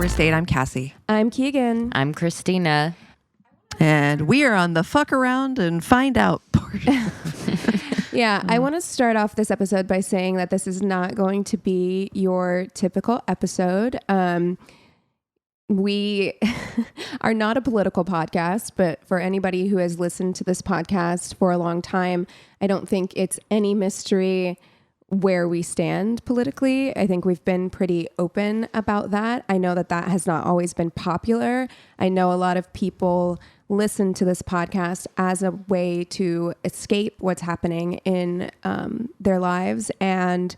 First Date. I'm Cassie. I'm Keegan. I'm Christina. And we are on the fuck around and find out portion. Yeah, I want to start off this episode by saying that this is not going to be your typical episode. We are not a political podcast, but for anybody who has listened to this podcast for a long time, I don't think it's any mystery where we stand politically. I think we've been pretty open about that. I know that that has not always been popular. I know a lot of people listen to this podcast as a way to escape what's happening in their lives. And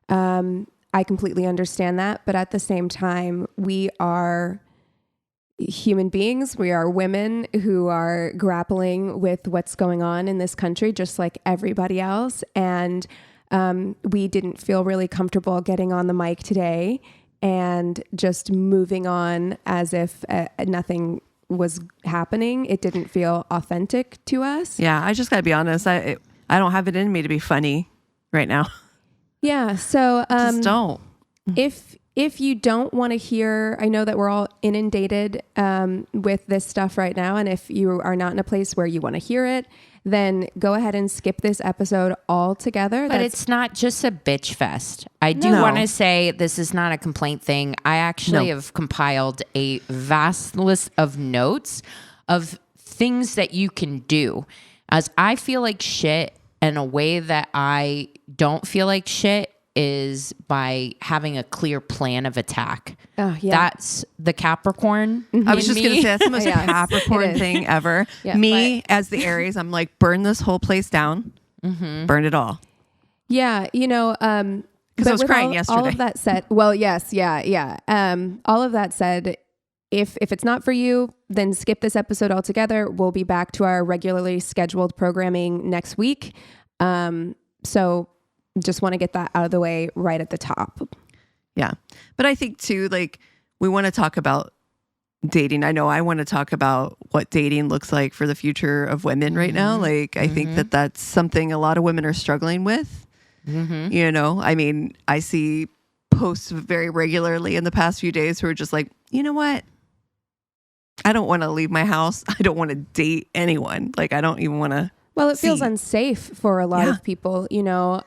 I completely understand that. But at the same time, we are human beings. We are women who are grappling with what's going on in this country, just like everybody else. And we didn't feel really comfortable getting on the mic today and just moving on as if nothing was happening. It didn't feel authentic to us. Yeah, I just gotta be honest. I don't have it in me to be funny right now. Yeah. So Just don't. If you don't want to hear, I know that we're all inundated with this stuff right now. And if you are not in a place where you want to hear it, then go ahead and skip this episode altogether. But it's not just a bitch fest. I do want to say this is not a complaint thing. I actually have compiled a vast list of notes of things that you can do. As I feel like shit, and a way that I don't feel like shit is by having a clear plan of attack. Oh, yeah. That's the Capricorn. I was just going to say that's the most Yes, Capricorn thing ever. Yeah, Me as the Aries, I'm like, burn this whole place down. Burn it all. Yeah, you know, Because I was crying yesterday. All of that said, well, yes, yeah. All of that said, if it's not for you, then skip this episode altogether. We'll be back to our regularly scheduled programming next week. So just want to get that out of the way right at the top. Yeah. But I think too, like, we want to talk about dating. I know I want to talk about what dating looks like for the future of women right now. Like, I think that that's something a lot of women are struggling with. You know, I mean, I see posts very regularly in the past few days who are just like, you know what? I don't want to leave my house. I don't want to date anyone. Like, I don't even want to. Well, it feels unsafe for a lot of people, you know.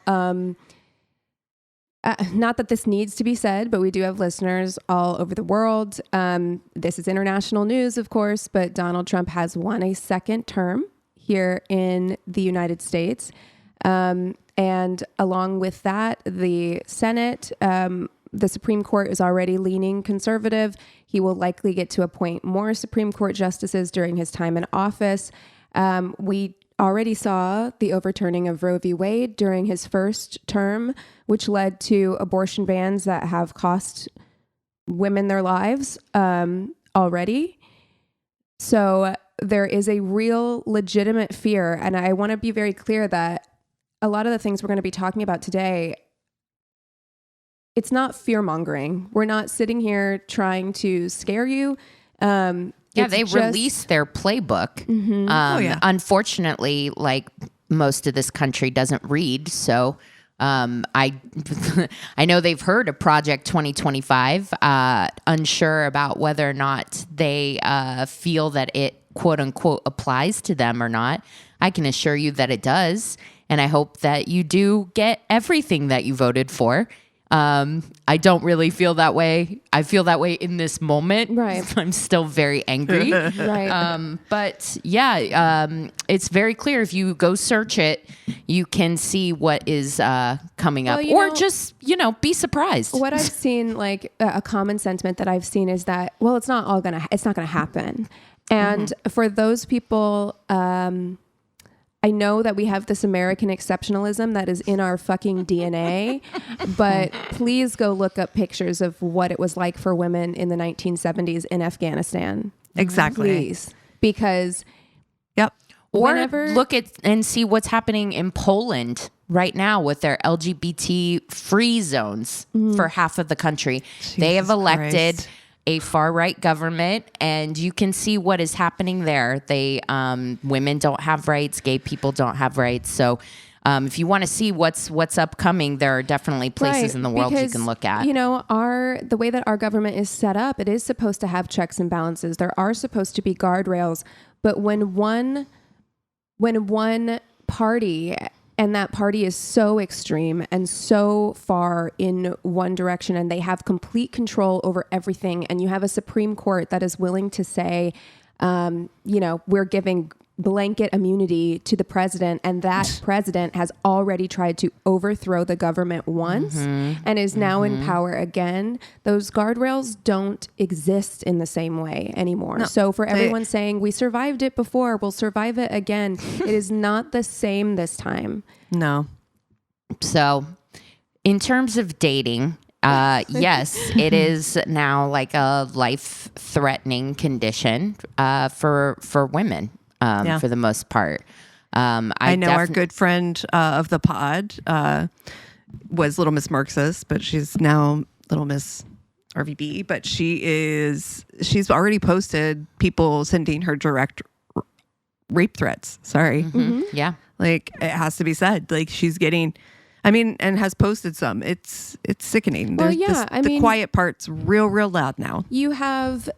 Not that this needs to be said, but we do have listeners all over the world. This is international news, of course, but Donald Trump has won a second term here in the United States. And along with that, the Senate, the Supreme Court is already leaning conservative. He will likely get to appoint more Supreme Court justices during his time in office. We already saw the overturning of Roe v. Wade during his first term, which led to abortion bans that have cost women their lives already. So there is a real legitimate fear. And I want to be very clear that a lot of the things we're going to be talking about today, it's not fear mongering. We're not sitting here trying to scare you. Yeah, they released their playbook. Unfortunately, like, most of this country doesn't read. So I know they've heard of Project 2025, unsure about whether or not they feel that it, quote unquote, applies to them or not. I can assure you that it does. And I hope that you do get everything that you voted for. I don't really feel that way. I feel that way in this moment. Right. I'm still very angry. Right. But yeah, it's very clear. If you go search it, you can see what is coming up, or just, be surprised. What I've seen, like a common sentiment that I've seen is that, well, it's not going to happen. And for those people, I know that we have this American exceptionalism that is in our fucking DNA, but please go look up pictures of what it was like for women in the 1970s in Afghanistan. Exactly. Please. Because or look at and see what's happening in Poland right now with their LGBT free zones for half of the country. They have elected a far-right government, and you can see what is happening there. Women don't have rights, gay people don't have rights. So if you want to see what's upcoming, there are definitely places in the world you can look at. You know, the way that our government is set up, it is supposed to have checks and balances. There are supposed to be guardrails, but when one party, and that party is so extreme and so far in one direction, and they have complete control over everything, and you have a Supreme Court that is willing to say, we're giving blanket immunity to the president, and that president has already tried to overthrow the government once and is now in power again. Those guardrails don't exist in the same way anymore. No, so for everyone saying we survived it before, we'll survive it again, it is not the same this time. No. So in terms of dating, yes, it is now like a life-threatening condition for women. For the most part. I know our good friend of the pod was Little Miss Marxist, but she's now Little Miss RVB. But she's already posted people sending her direct rape threats. Sorry. Yeah. Like, it has to be said. Like, she's getting... and has posted some. It's sickening. Well, the quiet part's real loud now. You have...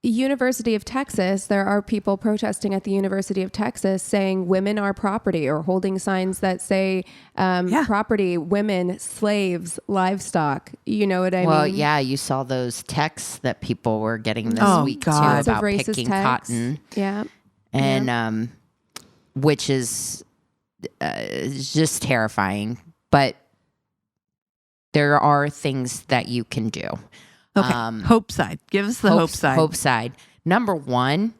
University of Texas, there are people protesting at the University of Texas saying women are property, or holding signs that say property, women, slaves, livestock. You know what I mean? Well, yeah, you saw those texts that people were getting this week too about picking cotton. Yeah. And which is just terrifying. But there are things that you can do. Okay. Hope side. Give us the hope side. Hope side. Number one,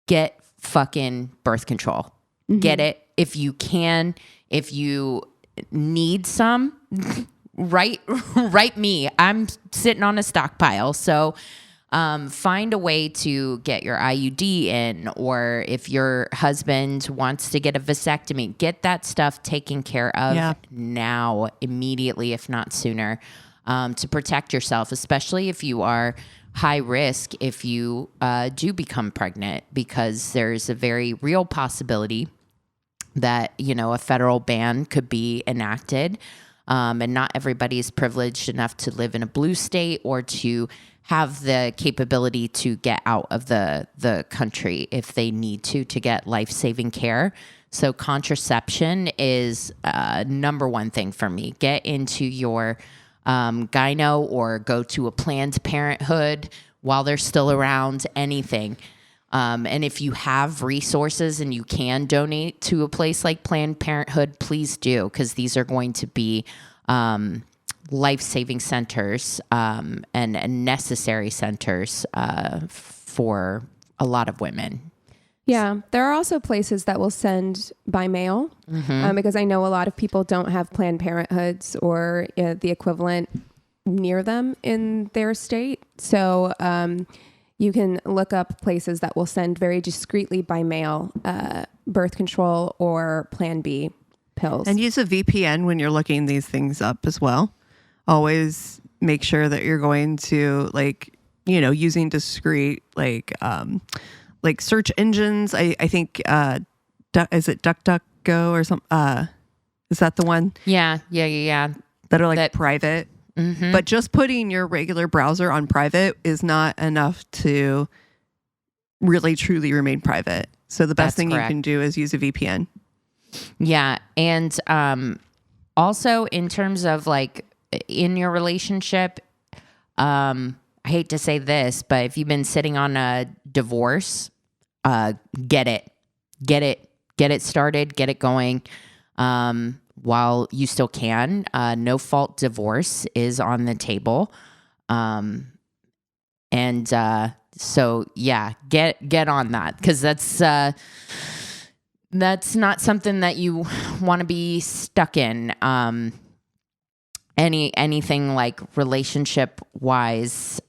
get fucking birth control. Get it. If you can, if you need some, write me. I'm sitting on a stockpile. So find a way to get your IUD in, or if your husband wants to get a vasectomy, get that stuff taken care of now, immediately, if not sooner. To protect yourself, especially if you are high risk, if you do become pregnant, because there's a very real possibility that, a federal ban could be enacted. And not everybody is privileged enough to live in a blue state or to have the capability to get out of the country if they need to get life-saving care. So contraception is number one thing for me. Get into your gyno, or go to a Planned Parenthood while they're still around, anything. And if you have resources and you can donate to a place like Planned Parenthood, please do, because these are going to be life-saving centers and necessary centers for a lot of women. Yeah, there are also places that will send by mail because I know a lot of people don't have Planned Parenthoods or the equivalent near them in their state. So you can look up places that will send very discreetly by mail birth control or Plan B pills. And use a VPN when you're looking these things up as well. Always make sure that you're going to using discreet search engines. I think, is it DuckDuckGo or something? Is that the one? Yeah. That are private. Mm-hmm. But just putting your regular browser on private is not enough to really truly remain private. So the best thing correct. You can do is use a VPN. Yeah. And also in terms of in your relationship, I hate to say this, but if you've been sitting on a divorce, get it started, get it going, while you still can. No fault divorce is on the table. So yeah, get on that, because that's not something that you want to be stuck in. Anything like relationship wise,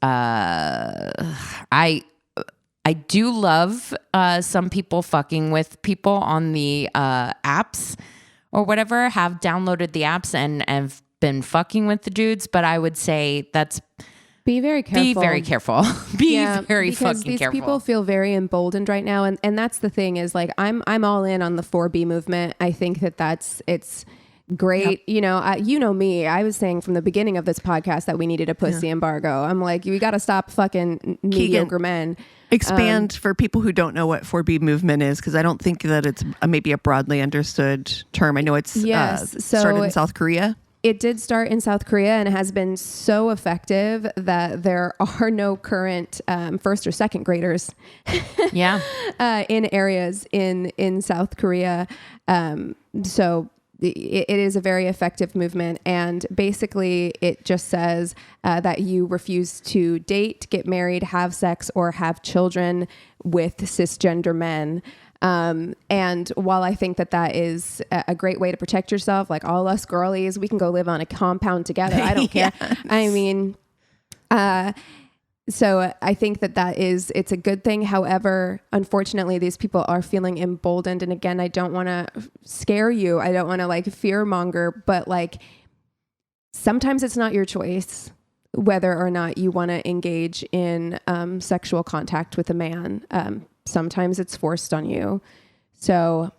I do love some people fucking with people on the apps or whatever, have downloaded the apps and have been fucking with the dudes, but I would say that's Be very careful. Be very careful. Be very because fucking these careful. people feel very emboldened right now, and that's the thing is like I'm all in on the 4B movement. I think it's great. Yep. You know me. I was saying from the beginning of this podcast that we needed a pussy embargo. I'm like, we got to stop fucking mediocre men. Expand for people who don't know what 4B movement is, because I don't think that it's maybe a broadly understood term. I know it's started in South Korea. It did start in South Korea and has been so effective that there are no current first or second graders in areas in South Korea. So it is a very effective movement. And basically it just says that you refuse to date, get married, have sex, or have children with cisgender men. And while I think that is a great way to protect yourself, like all us girlies, we can go live on a compound together. I don't care. I mean, so I think it's a good thing. However, unfortunately, these people are feeling emboldened. And again, I don't want to scare you. I don't want to like fear monger, but like sometimes it's not your choice whether or not you want to engage in sexual contact with a man. Sometimes it's forced on you. So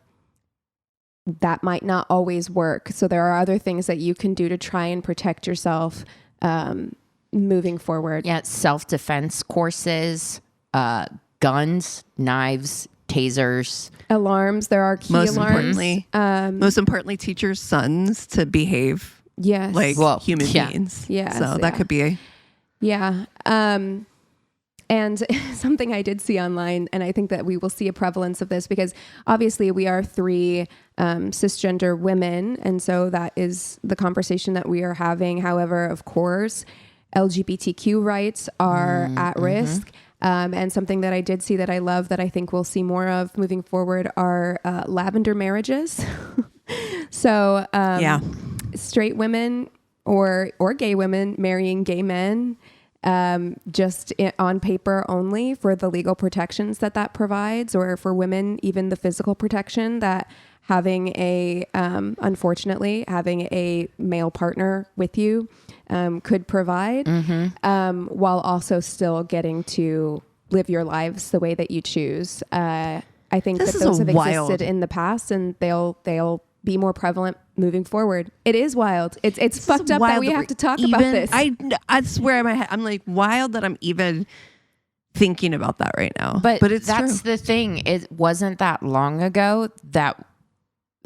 that might not always work. So there are other things that you can do to try and protect yourself moving forward. Yeah, self-defense courses, guns, knives, tasers. Alarms. There are key alarms. Most importantly, teach your sons to behave like human beings. Yeah. So that could be a... Yeah. And something I did see online, and I think that we will see a prevalence of this because obviously we are 3 cisgender women. And so that is the conversation that we are having. However, of course, LGBTQ rights are at risk. And something that I did see that I love that I think we'll see more of moving forward are lavender marriages. So straight women or gay women marrying gay men. Just on paper only for the legal protections that provides, or for women, even the physical protection that unfortunately having a male partner with you could provide, while also still getting to live your lives the way that you choose. I think that those have existed in the past, and they'll be more prevalent moving forward. It is wild. It's fucked up that we have to talk about this. I swear in my head, I'm like wild that I'm even thinking about that right now. But that's true. The thing. It wasn't that long ago that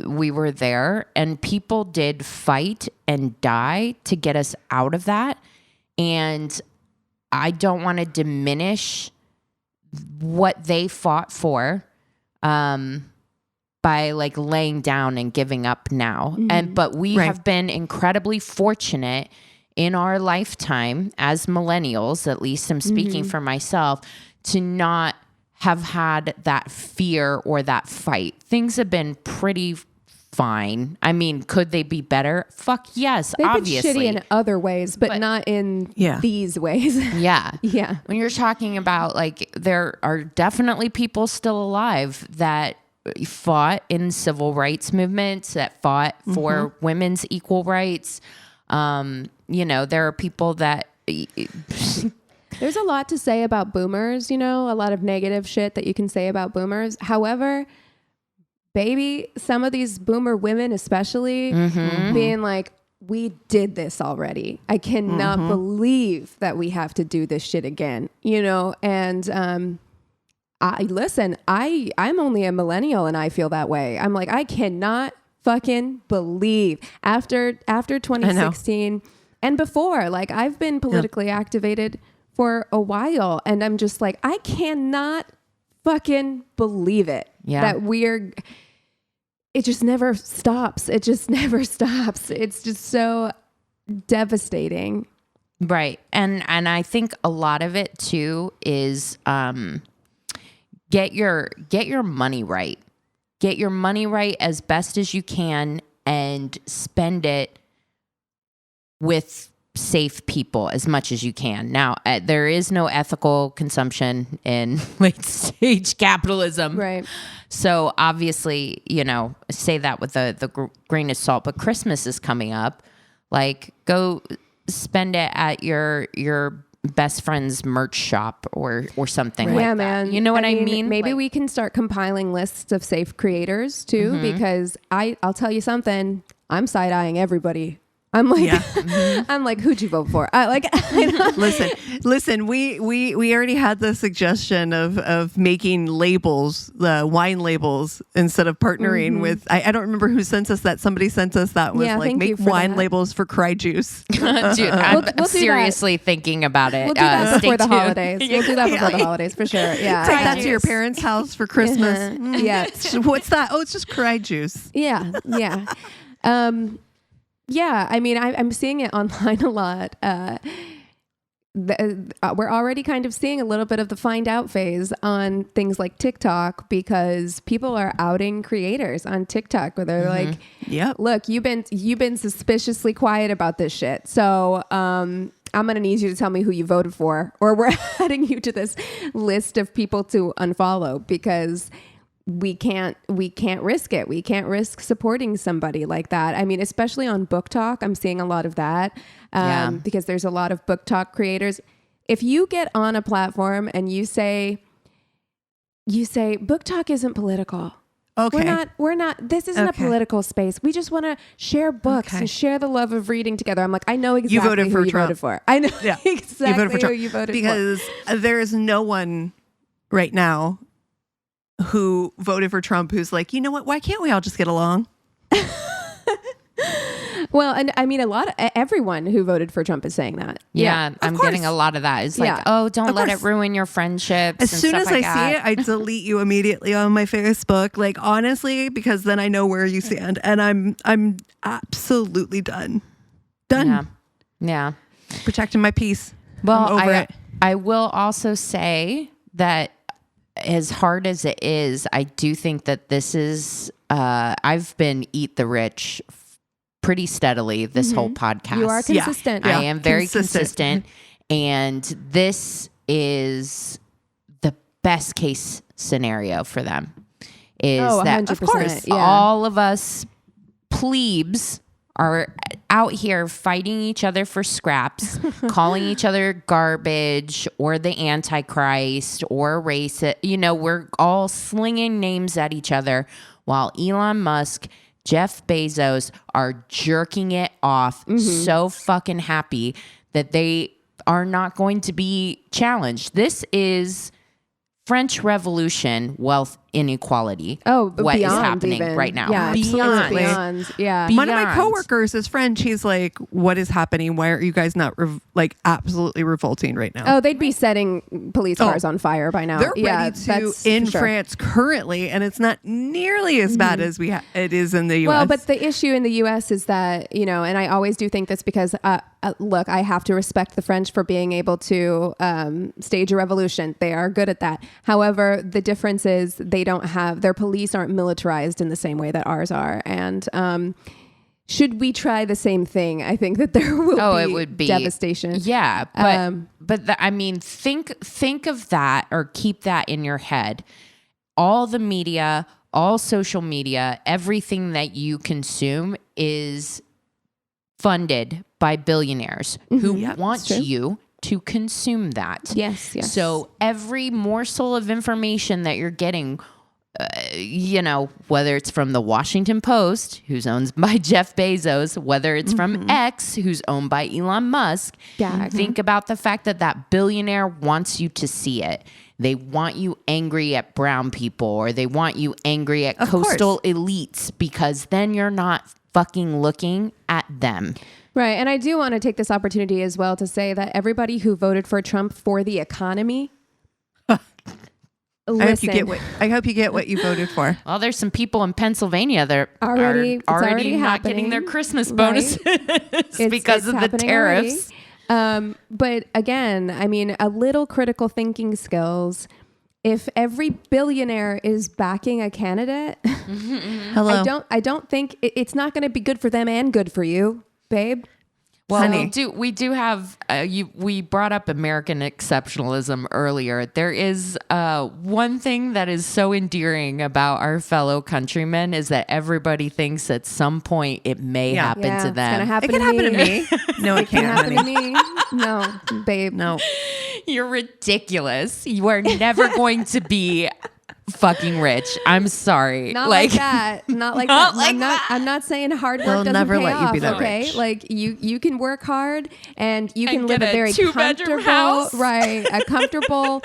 we were there, and people did fight and die to get us out of that. And I don't want to diminish what they fought for. By like laying down and giving up now. But we have been incredibly fortunate in our lifetime as millennials, at least I'm speaking for myself, to not have had that fear or that fight. Things have been pretty fine. I mean, could they be better? Fuck yes, They've obviously. been shitty in other ways, but not in these ways. Yeah. Yeah. When you're talking about like, there are definitely people still alive that fought in civil rights movements, that fought for women's equal rights. There are people that... There's a lot to say about boomers, a lot of negative shit that you can say about boomers. However, baby, some of these boomer women especially being like, we did this already. I cannot believe that we have to do this shit again, and... I'm only a millennial and I feel that way. I'm like, I cannot fucking believe after 2016 and before, like I've been politically activated for a while, and I'm just like, I cannot fucking believe it that it just never stops. It just never stops. It's just so devastating. Right. And I think a lot of it too is, get your money right. Get your money right as best as you can and spend it with safe people as much as you can. Now, there is no ethical consumption in late stage capitalism. Right. So obviously, say that with the grain of salt, but Christmas is coming up. Like, go spend it at your best friend's merch shop or something right. like yeah, that. Man. You know what I mean? Maybe we can start compiling lists of safe creators too, because I'll tell you something. I'm side-eyeing everybody. I'm like, I'm like, who'd you vote for? Listen. We already had the suggestion of making labels, the wine labels, instead of partnering with. I don't remember who sent us that. Somebody sent us that was like make wine labels for Cry Juice. Dude, I'm seriously thinking about it. We'll do that before the holidays. We'll do that before the holidays for sure. Yeah, take that to your parents' house for Christmas. Yeah, what's that? Oh, it's just Cry Juice. Yeah. Yeah, I mean, I'm seeing it online a lot. We're already kind of seeing a little bit of the find out phase on things like TikTok, because people are outing creators on TikTok where they're like, look, you've been suspiciously quiet about this shit. So, I'm going to need you to tell me who you voted for, or we're adding you to this list of people to unfollow, because we can't risk it. We can't risk supporting somebody like that. I mean, especially on Book Talk, I'm seeing a lot of that because there's a lot of Book Talk creators. If you get on a platform and you say Book Talk isn't political. Okay. We're not, this isn't a political space. We just want to share books and share the love of reading together. I'm like, I know exactly who you voted for. I know exactly who you voted for. Because there is no one right now who voted for Trump who's like, you know what, why can't we all just get along? Well, and I mean, everyone who voted for Trump is saying that. Yeah, I'm getting a lot of that. It's like, oh, don't let it ruin your friendships. As soon as I see it, I delete you immediately on my Facebook. Like, honestly, because then I know where you stand, and I'm absolutely done. Yeah. Protecting my peace. Well, I will also say that, as hard as it is, I do think that this is, I've been Eat the Rich pretty steadily this whole podcast. You are consistent. I am very consistent. And this is the best case scenario for them. Is that, 100%, of course, all of us plebes are out here fighting each other for scraps, calling each other garbage or the Antichrist or racist. You know, we're all slinging names at each other while Elon Musk, Jeff Bezos are jerking it off, so fucking happy that they are not going to be challenged. This is French Revolution wealth inequality. What is happening right now? Yeah, beyond. Yeah. One of my coworkers is French. He's like, "What is happening? Why are you guys not absolutely revolting right now?" Oh, they'd be setting police cars on fire by now. They're ready to in France currently, and it's not nearly as bad as it is in the U.S. Well, but the issue in the U.S. is that, you know, and I always do think this because look, I have to respect the French for being able to stage a revolution. They are good at that. However, the difference is their police aren't militarized in the same way that ours are. And should we try the same thing, I think that there will it would be devastation. Yeah, I mean, think of that, or keep that in your head. All the media, all social media, everything that you consume is funded by billionaires who want you to consume that. Yes. So every morsel of information that you're getting, you know, whether it's from the Washington Post, who's owned by Jeff Bezos, whether it's from X, who's owned by Elon Musk, think about the fact that billionaire wants you to see it. They want you angry at brown people, or they want you angry at coastal elites, because then you're not fucking looking at them. Right. And I do want to take this opportunity as well to say that everybody who voted for Trump for the economy, I hope you get what you voted for. Well, there's some people in Pennsylvania that are already not getting their Christmas bonuses because of the tariffs. But again, I mean, a little critical thinking skills. If every billionaire is backing a candidate, Hello. I don't think it's not going to be good for them and good for you, babe. Well, Honey. we do have we brought up American exceptionalism earlier. There is one thing that is so endearing about our fellow countrymen is that everybody thinks at some point it may happen to them. It can happen to me. No, it can't happen to me. No, babe. No. You're ridiculous. You are never going to be fucking rich. I'm sorry. Not like that. Not like that. I'm not saying hard work doesn't never pay let you off, be that okay? rich. Like you can work hard and you can live get a very two-bedroom comfortable, house. right? A comfortable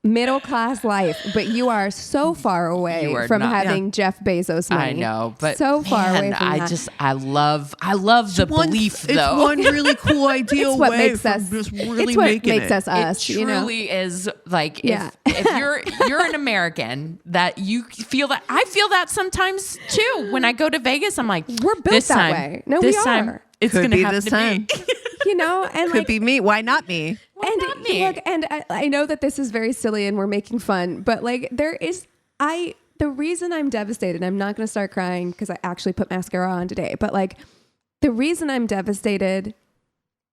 middle class life, but you are so far away from having Jeff Bezos money. I know, but so far away from that. I love the belief though. It's one really cool idea It's what away makes from us. just really It's what making makes us us. It You know? truly is like Yeah. if you're an American that you feel that I feel that sometimes too. When I go to Vegas, I'm like, We're built this that time, way. No, this we time are. it's Could gonna be have this to time. be. You know, and Could like, be me. Why not me? not me? Look, and I know that this is very silly and we're making fun, but like the reason I'm devastated, I'm not going to start crying because I actually put mascara on today, but like the reason I'm devastated,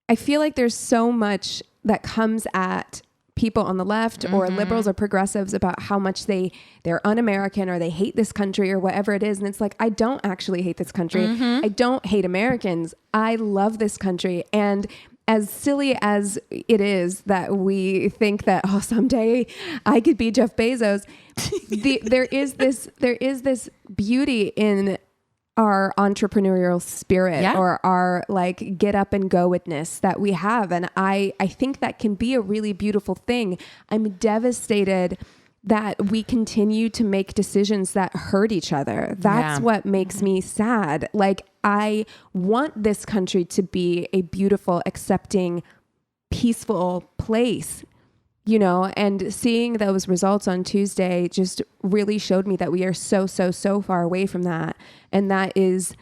I feel like there's so much that comes at people on the left or liberals or progressives about how much they're un-American or they hate this country or whatever it is. And it's like, I don't actually hate this country. I don't hate Americans. I love this country. And as silly as it is that we think that, oh, someday I could be Jeff Bezos, there is this beauty in our entrepreneurial spirit or our like get up and go witness that we have. And I think that can be a really beautiful thing. I'm devastated that we continue to make decisions that hurt each other. That's what makes me sad. Like, I want this country to be a beautiful, accepting, peaceful place, you know, and seeing those results on Tuesday just really showed me that we are so far away from that. And that is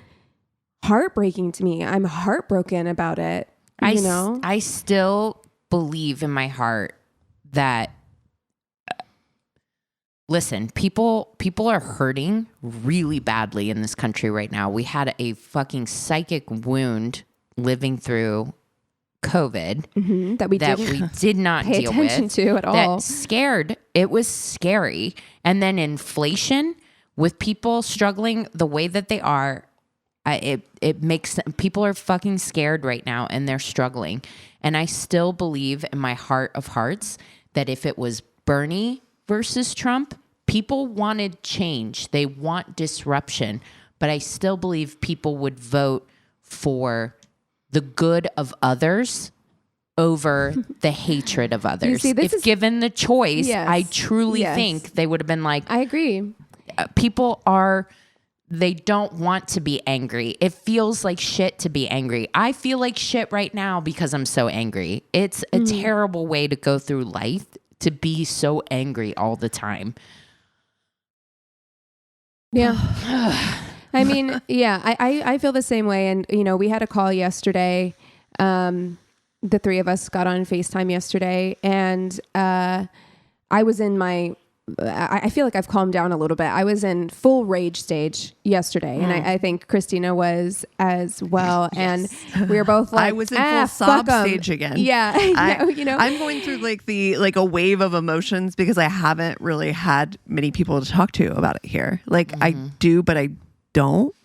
heartbreaking to me. I'm heartbroken about it. I still believe in my heart that listen, people are hurting really badly in this country right now. We had a fucking psychic wound living through COVID that we did not pay deal attention with to at all. It was scary. And then inflation with people struggling the way that they are, it makes people are fucking scared right now and they're struggling. And I still believe in my heart of hearts that if it was Bernie versus Trump, people wanted change. They want disruption. But I still believe people would vote for the good of others over the hatred of others. If given the choice, I truly think they would have been like, I agree. They don't want to be angry. It feels like shit to be angry. I feel like shit right now because I'm so angry. It's a terrible way to go through life, to be so angry all the time. Yeah. I mean, I feel the same way. And, you know, we had a call yesterday. The three of us got on FaceTime yesterday and I was in I feel like I've calmed down a little bit. I was in full rage stage yesterday, and I think Christina was as well. And we were both like, I was in full sob stage again. Yeah, I'm going through like a wave of emotions because I haven't really had many people to talk to about it here. Like I do, but I don't.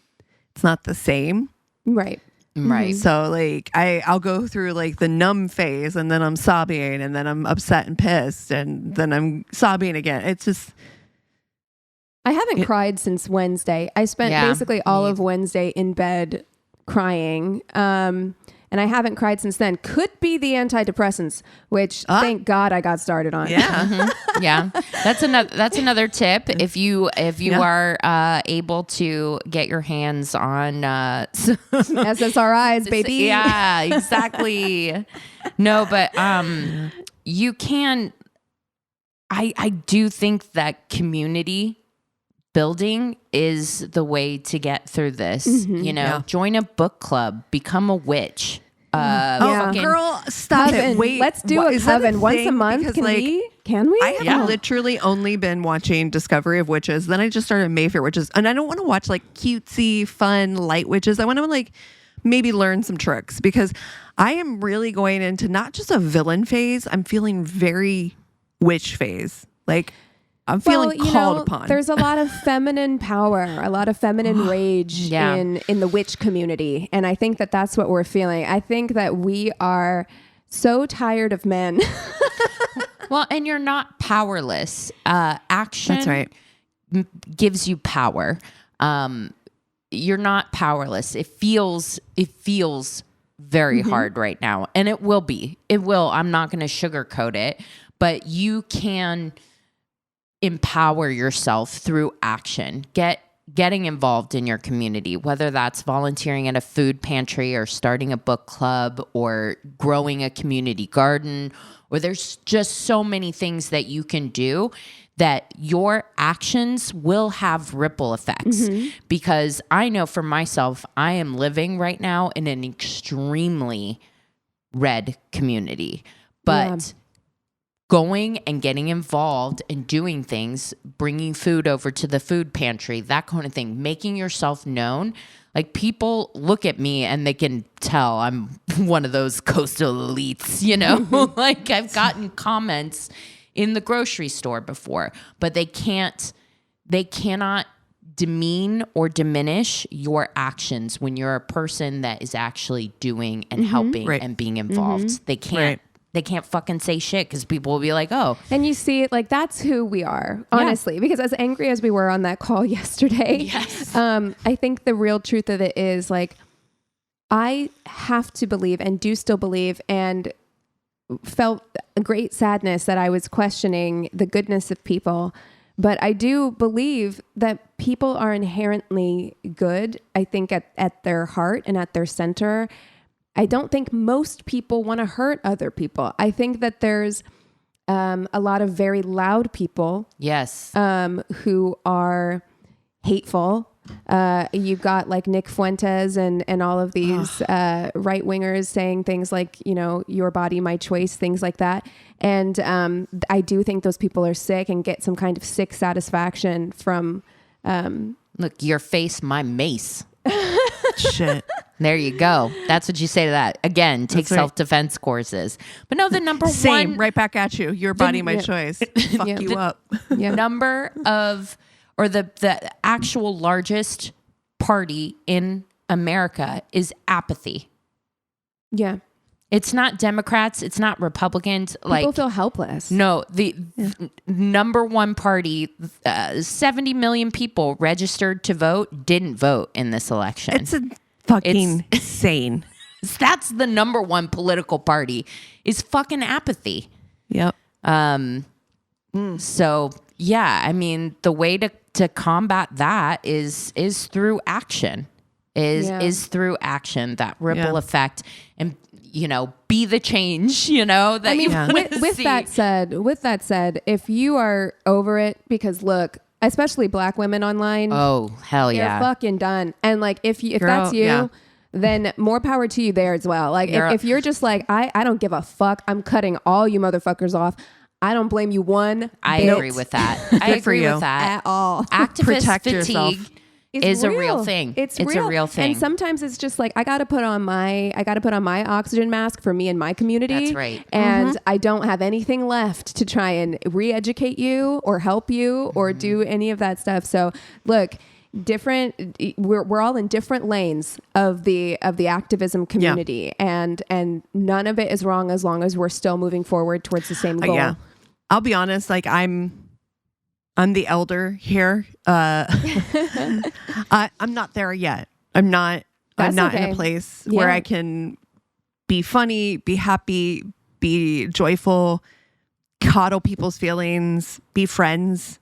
It's not the same. Right. Right. So like I'll go through like the numb phase and then I'm sobbing and then I'm upset and pissed and then I'm sobbing again. It's just I haven't cried since Wednesday. I spent basically all of Wednesday in bed crying. And I haven't cried since then. Could be the antidepressants, which thank God I got started on. Yeah. Yeah. That's another tip. If you are able to get your hands on SSRIs, baby. Yeah, exactly. No, but you can I do think that community building is the way to get through this. You know, join a book club, become a witch. Girl, stop it. Wait, let's do a coven once a month. Because, Can we? I have literally only been watching Discovery of Witches. Then I just started Mayfair Witches, and I don't want to watch like cutesy, fun, light witches. I want to like maybe learn some tricks, because I am really going into not just a villain phase. I'm feeling very witch phase. Like, I'm feeling called upon. There's a lot of feminine power, a lot of feminine rage in the witch community. And I think that that's what we're feeling. I think that we are so tired of men. Well, and you're not powerless. Action That's right. gives you power. You're not powerless. It feels very hard right now. And it will be. It will. I'm not going to sugarcoat it. But you can empower yourself through action. Getting involved in your community, whether that's volunteering at a food pantry or starting a book club or growing a community garden, or there's just so many things that you can do that your actions will have ripple effects. Because I know for myself, I am living right now in an extremely red community, but going and getting involved and doing things, bringing food over to the food pantry, that kind of thing, making yourself known. Like, people look at me and they can tell I'm one of those coastal elites, you know? Like, I've gotten comments in the grocery store before, but they cannot demean or diminish your actions when you're a person that is actually doing and helping and being involved. They can't. They can't fucking say shit because people will be like, oh. And you see, like, that's who we are, honestly. Because as angry as we were on that call yesterday, I think the real truth of it is, like, I have to believe and do still believe and felt a great sadness that I was questioning the goodness of people. But I do believe that people are inherently good, I think, at their heart and at their center. I don't think most people want to hurt other people. I think that there's a lot of very loud people. Yes. Who are hateful. You've got like Nick Fuentes and all of these right wingers saying things like, you know, your body, my choice, things like that. And I do think those people are sick and get some kind of sick satisfaction from. Look, your face, my mace. Shit. There you go. That's what you say to that. Again, take self-defense courses. But no, the number Same, one... right back at you. Your body, my choice. Fuck you up. Number of... Or the actual largest party in America is apathy. Yeah. It's not Democrats. It's not Republicans. People feel helpless. No, the number one party, 70 million people registered to vote, didn't vote in this election. It's fucking insane. That's the number one political party, is fucking apathy. Yep. So yeah, I mean, the way to combat that is through action. Is through action, that ripple effect, and be the change, that you want to with see. that said, if you are over it, because look, especially Black women online, oh hell yeah, you're fucking done. And like if that's you, then more power to you there as well. Like if you're just like, I don't give a fuck, I'm cutting all you motherfuckers off. I don't blame you one I bit. agree with that. I agree with that at all. Activist Protect fatigue yourself. is a real thing. It's a real thing. And sometimes it's just like I got to put on my oxygen mask for me and my community. That's right. And I don't have anything left to try and re-educate you or help you or do any of that stuff. So look, we're all in different lanes of the activism community, and none of it is wrong as long as we're still moving forward towards the same goal. Yeah. I'll be honest, like I'm the elder here. I'm not there yet. I'm not in a place where I can be funny, be happy, be joyful, coddle people's feelings, be friends.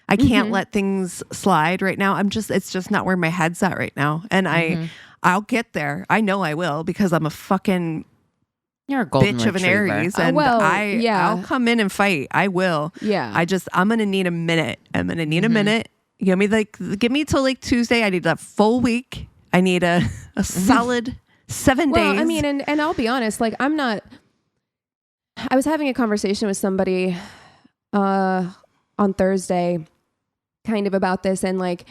I can't let things slide right now. It's just not where my head's at right now. And I'll get there. I know I will, because I'm a fucking You're a golden bitch of an retriever. Aries, and I'll come in and fight. I will. Yeah. I'm gonna need a minute. I'm gonna need a minute. Give me till like Tuesday. I need that full week. I need a solid 7 days. Well, I mean, and I'll be honest, like I was having a conversation with somebody on Thursday kind of about this, and like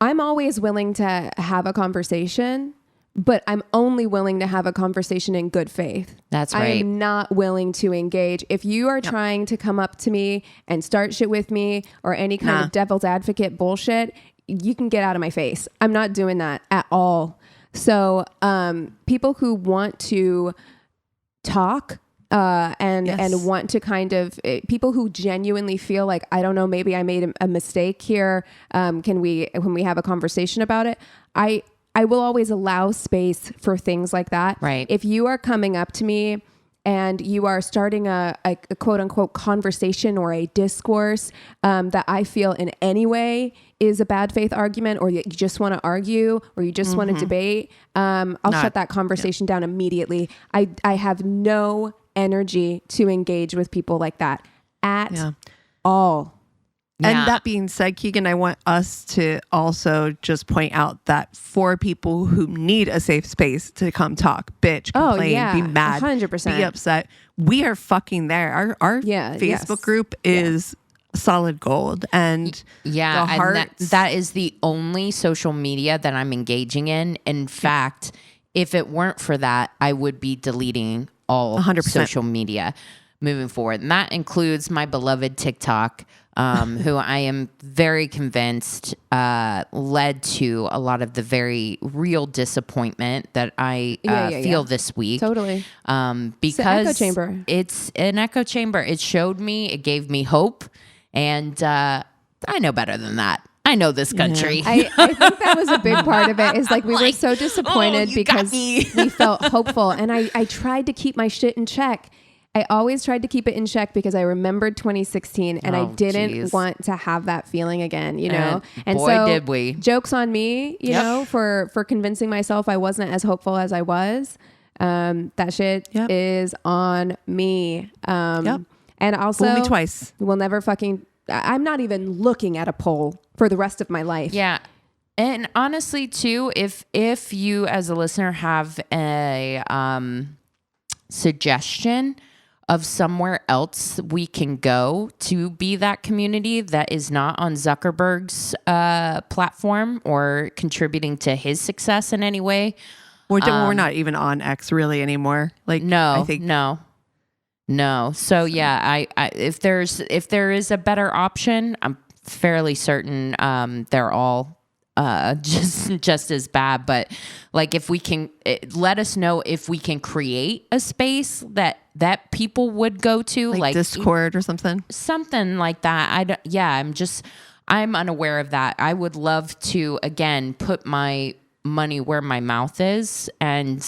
I'm always willing to have a conversation, but I'm only willing to have a conversation in good faith. That's right. I am not willing to engage. If you are trying to come up to me and start shit with me or any kind of devil's advocate bullshit, you can get out of my face. I'm not doing that at all. So people who want to talk and want to kind of people who genuinely feel like, I don't know, maybe I made a mistake here. When we have a conversation about it, I will always allow space for things like that. Right. If you are coming up to me and you are starting a quote unquote conversation or a discourse that I feel in any way is a bad faith argument, or you just want to argue, or you just want to debate, I'll shut that conversation down immediately. I have no energy to engage with people like that at all. And that being said, Keegan, I want us to also just point out that for people who need a safe space to come talk, bitch, complain, be mad, 100%. be upset, we are fucking there. Our Facebook group is solid gold. And that is the only social media that I'm engaging in. In fact, if it weren't for that, I would be deleting all 100%. Social media moving forward. And that includes my beloved TikTok, who I am very convinced led to a lot of the very real disappointment that I feel this week. Totally. Because it's an echo chamber. It showed me, it gave me hope. And I know better than that. I know this country. I think that was a big part of it, is like we were so disappointed because we felt hopeful. And I tried to keep my shit in check. I always tried to keep it in check because I remembered 2016 and I didn't want to have that feeling again, you know? And boy, so did we. Joke's on me, you know, for convincing myself I wasn't as hopeful as I was. That shit is on me. And also, fool me twice. We'll never fucking, I'm not even looking at a poll for the rest of my life. Yeah. And honestly too, if you as a listener have a suggestion of somewhere else we can go to be that community that is not on Zuckerberg's platform or contributing to his success in any way. We're not even on X really anymore. Like, no, I think no. So yeah, I if there is a better option, I'm fairly certain they're all just as bad. But like, if we can, let us know if we can create a space that people would go to, like Discord or something like that. I'm unaware of that. I would love to, again, put my money where my mouth is and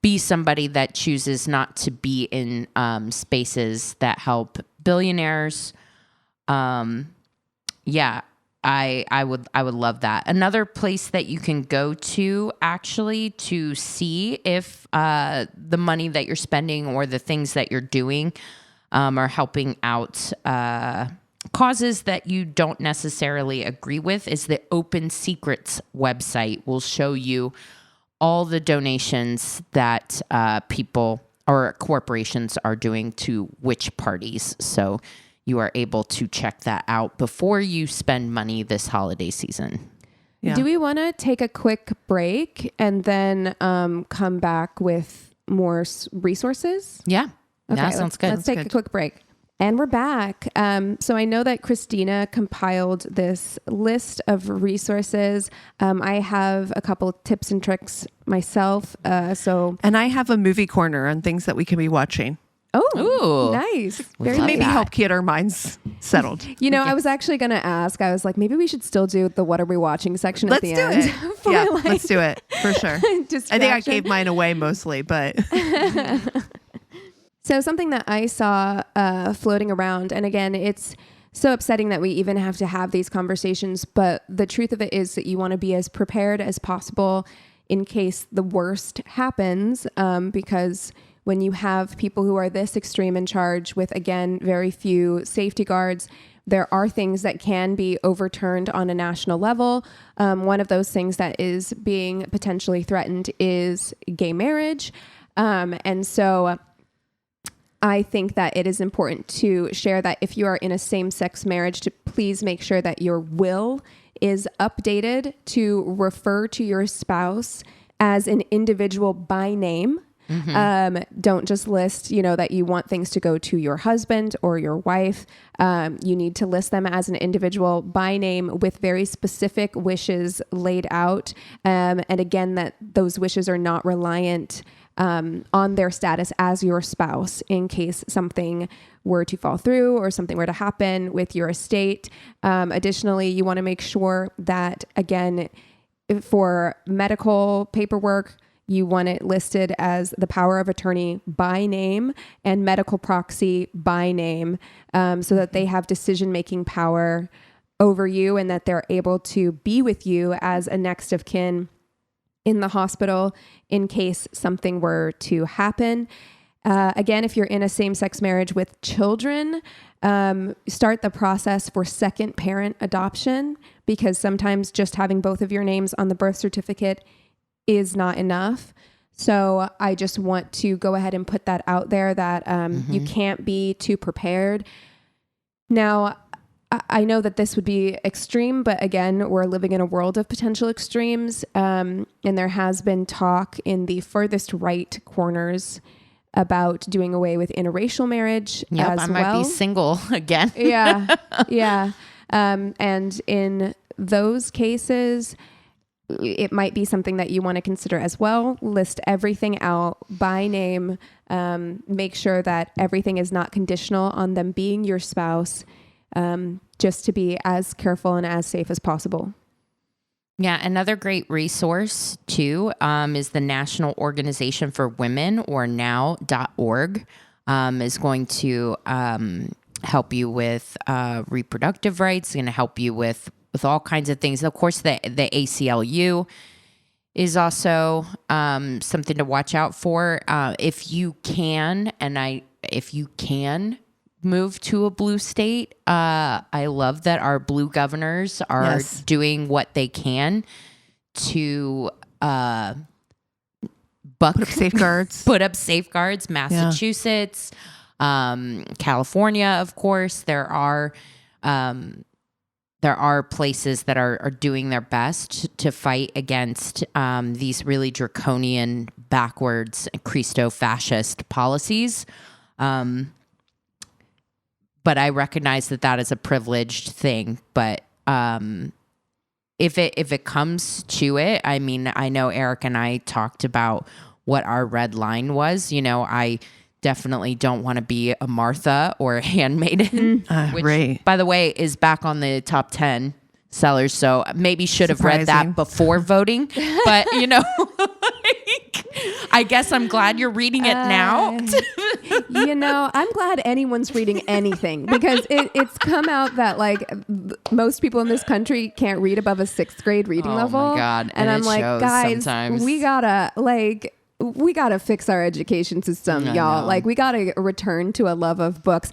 be somebody that chooses not to be in spaces that help billionaires. I would love that. Another place that you can go to actually to see if the money that you're spending or the things that you're doing are helping out causes that you don't necessarily agree with is the Open Secrets website. Will show you all the donations that people or corporations are doing to which parties. So you are able to check that out before you spend money this holiday season. Yeah. Do we want to take a quick break and then come back with more resources? Yeah. Okay, that sounds good. Let's take a quick break. And we're back. So I know that Christina compiled this list of resources. I have a couple of tips and tricks myself. And I have a movie corner on things that we can be watching. Oh, nice. Maybe help get our minds settled. You know, I was actually going to ask, I was like, maybe we should still do the what are we watching section at the end. Let's do it for sure. I think I gave mine away mostly, but... So something that I saw floating around, and again, it's so upsetting that we even have to have these conversations, but the truth of it is that you want to be as prepared as possible in case the worst happens, because when you have people who are this extreme in charge with, again, very few safety guards, there are things that can be overturned on a national level. One of those things that is being potentially threatened is gay marriage. And so I think that it is important to share that if you are in a same-sex marriage, to please make sure that your will is updated to refer to your spouse as an individual by name. Don't just list, that you want things to go to your husband or your wife. You need to list them as an individual by name with very specific wishes laid out. And again, that those wishes are not reliant on their status as your spouse in case something were to fall through or something were to happen with your estate. Additionally, you want to make sure that, again, for medical paperwork, you want it listed as the power of attorney by name and medical proxy by name, so that they have decision-making power over you and that they're able to be with you as a next of kin in the hospital in case something were to happen. Again, if you're in a same-sex marriage with children, start the process for second parent adoption, because sometimes just having both of your names on the birth certificate is not enough. So I just want to go ahead and put that out there that you can't be too prepared. Now, I know that this would be extreme, but again, we're living in a world of potential extremes. And there has been talk in the furthest right corners about doing away with interracial marriage as well. I might be single again. Yeah. And in those cases, it might be something that you want to consider as well. List everything out by name. Make sure that everything is not conditional on them being your spouse, just to be as careful and as safe as possible. Yeah, another great resource too is the National Organization for Women, or now.org, is going to help you with reproductive rights, going to help you with all kinds of things. Of course, the ACLU is also something to watch out for. If you can move to a blue state, I love that our blue governors are doing what they can to put up safeguards. Put up safeguards. Massachusetts, California, of course, there are places that are doing their best to fight against these really draconian, backwards, Christo-fascist policies. But I recognize that is a privileged thing. But if it comes to it, I mean, I know Eric and I talked about what our red line was. I definitely don't want to be a Martha or a handmaiden, which, by the way, is back on the top 10 sellers. So maybe should have read that before voting. But, I guess I'm glad you're reading it now. I'm glad anyone's reading anything, because it's come out that most people in this country can't read above a 6th grade reading level. Oh my God. And I'm like, guys, sometimes. we gotta fix our education system, y'all. We gotta return to a love of books.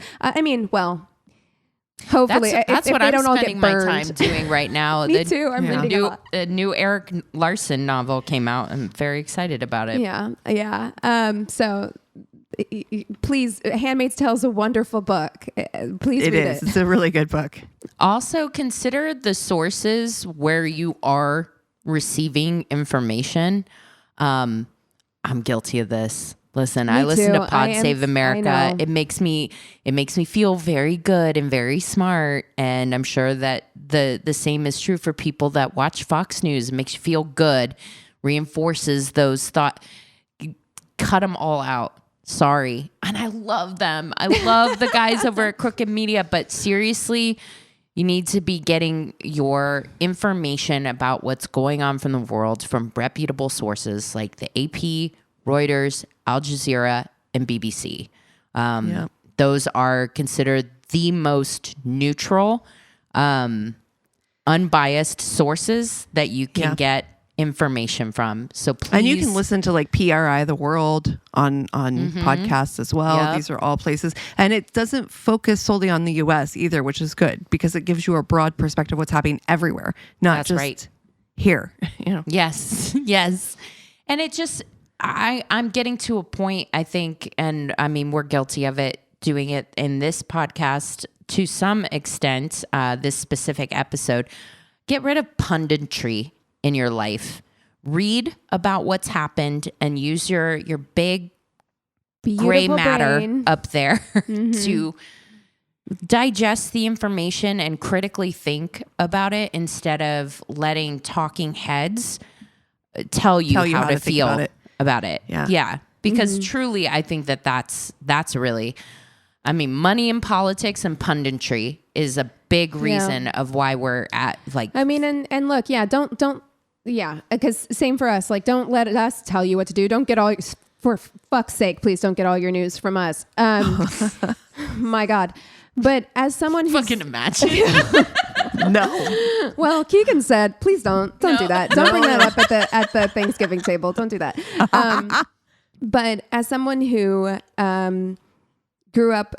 Hopefully, that's if what they I'm don't all spending get my burned. time doing right now. Me too. I'm reading a lot. A new Eric Larson novel came out. I'm very excited about it. Yeah. So please, Handmaid's Tale is a wonderful book. Please read it. It's a really good book. Also, consider the sources where you are receiving information. I'm guilty of this. Listen, I listen to Pod Save America. It makes me feel very good and very smart. And I'm sure that the same is true for people that watch Fox News. It makes you feel good, reinforces those thoughts. Cut them all out. Sorry. And I love them. I love the guys over at Crooked Media. But seriously, you need to be getting your information about what's going on from the world from reputable sources like the AP, Reuters, Al Jazeera, and BBC. Those are considered the most neutral, unbiased sources that you can get information from. So please. And you can listen to PRI The World on podcasts as well. Yep. These are all places. And it doesn't focus solely on the US either, which is good because it gives you a broad perspective of what's happening everywhere, not just here. Yes. And it just... I'm getting to a point, I think, and I mean, we're guilty of it, doing it in this podcast to some extent, this specific episode. get rid of punditry in your life. Read about what's happened and use your big Beautiful gray matter brain. up there to digest the information and critically think about it instead of letting talking heads tell you how to feel about it. Yeah. Because truly, I think that's really, I mean, money in politics and punditry is a big reason of why we're at like. I mean, and look, don't. Yeah, because same for us. Like, don't let us tell you what to do. Don't get all, for fuck's sake, please don't get all your news from us. My God. But as someone who's... Fucking imagine. No. Well, Keegan said, please don't do that. Don't bring that up at the Thanksgiving table. Don't do that. But as someone who grew up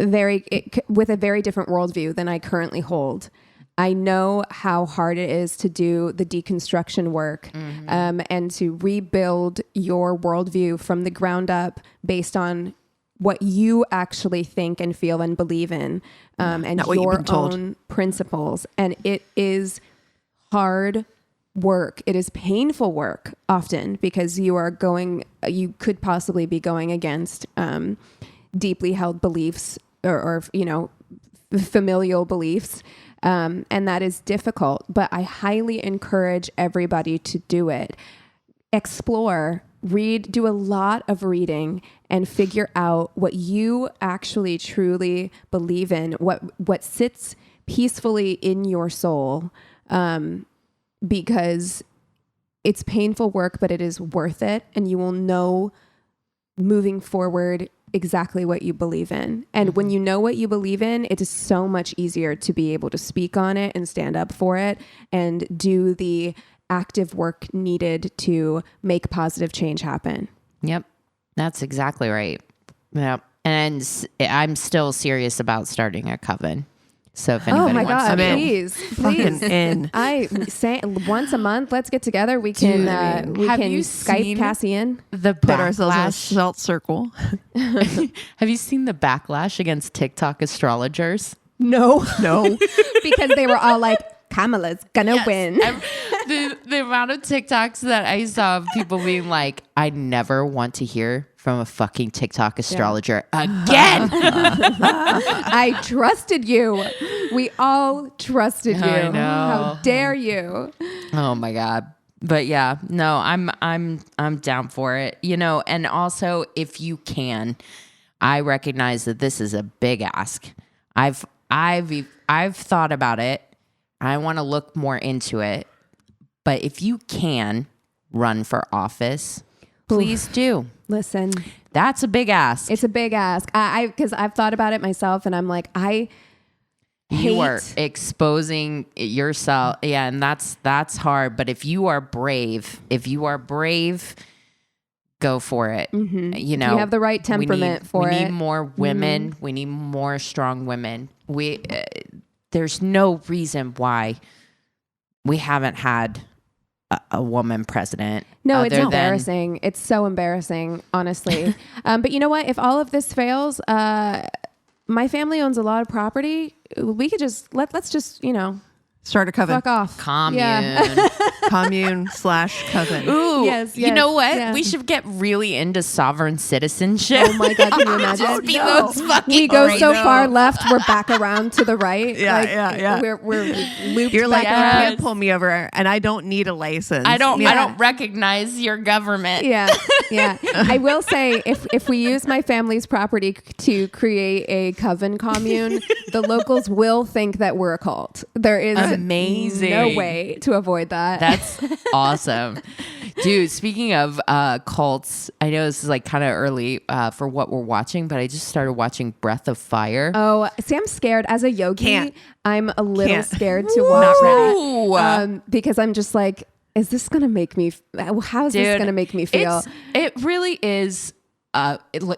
with a very different worldview than I currently hold, I know how hard it is to do the deconstruction work and to rebuild your worldview from the ground up based on what you actually think and feel and believe in and your own principles. And it is hard work. It is painful work often because you could possibly be going against deeply held beliefs or familial beliefs. And that is difficult, but I highly encourage everybody to do it. Explore, read, do a lot of reading and figure out what you actually truly believe in, what sits peacefully in your soul, because it's painful work, but it is worth it. And you will know moving forward exactly what you believe in. And when you know what you believe in, it is so much easier to be able to speak on it and stand up for it and do the active work needed to make positive change happen. Yep. That's exactly right. Yep. And I'm still serious about starting a coven. So if anybody wants to please. In. I say once a month, let's get together. We can Skype Cassie in. Put ourselves in a salt circle. Have you seen the backlash against TikTok astrologers? No. Because they were all like, Kamala's gonna win. The amount of TikToks that I saw of people being like, I never want to hear from a fucking TikTok astrologer again. I trusted you. We all trusted you. I know. How dare you? Oh my God. But yeah, no, I'm down for it. And also if you can, I recognize that this is a big ask. I've thought about it. I want to look more into it. But if you can run for office, please do. Listen, that's a big ask. It's a big ask. Because I've thought about it myself, and I'm like, you are exposing yourself. Yeah, and that's hard. But if you are brave, go for it. Mm-hmm. You have the right temperament for it. We need more women. Mm-hmm. We need more strong women. There's no reason why we haven't had a woman president. No, it's embarrassing. It's so embarrassing, honestly. But you know what? If all of this fails, my family owns a lot of property. We could just let's just start a coven. Fuck off. Commune. Yeah. Commune/coven. Ooh, yes. You know what? Yeah. We should get really into sovereign citizenship. Oh my God, can you imagine? We go so far left, we're back around to the right. Yeah. We're looped. You're like, back you around. can't pull me over, and I don't need a license. I don't recognize your government. Yeah. I will say, if we use my family's property to create a coven commune, the locals will think that we're a cult. There is amazing. No way to avoid that. That's awesome. Dude, speaking of cults, I know this is like kind of early for what we're watching, but I just started watching Breath of Fire. Oh, see, I'm scared. As a yogi, I'm a little scared to Not watch that. Because I'm just like, is this going to make me, how is this going to make me feel? It really is.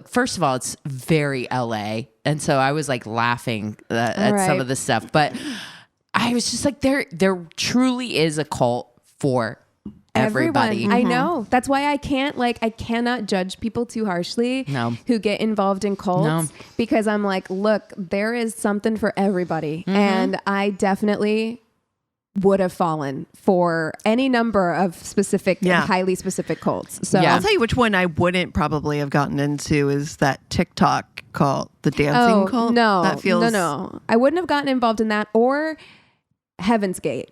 First of all, it's very LA. And so I was like laughing at some of the stuff, but I was just like, there truly is a cult for everybody. Everyone. I know. That's why I cannot judge people too harshly who get involved in cults because I'm like, look, there is something for everybody. Mm-hmm. And I definitely would have fallen for any number of specific, highly specific cults. So I'll tell you which one I wouldn't probably have gotten into is that TikTok cult, the dancing cult. No, that feels... no. I wouldn't have gotten involved in that, or Heaven's Gate.